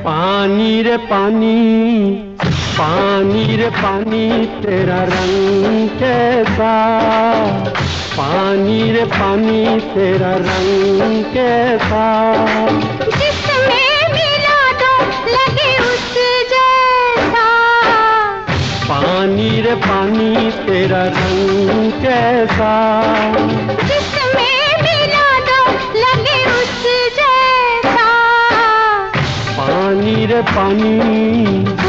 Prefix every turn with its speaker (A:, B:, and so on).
A: पानी रे पानी, पानी रे पानी तेरा रंग कैसा, पानी रे पानी तेरा रंग कैसा,
B: जिसमें मिला दो लगे उस जैसा,
A: पानी रे पानी तेरा रंग कैसा,
B: जिसमें मिला दो लगे उस जैसा,
A: पानी रे पानी।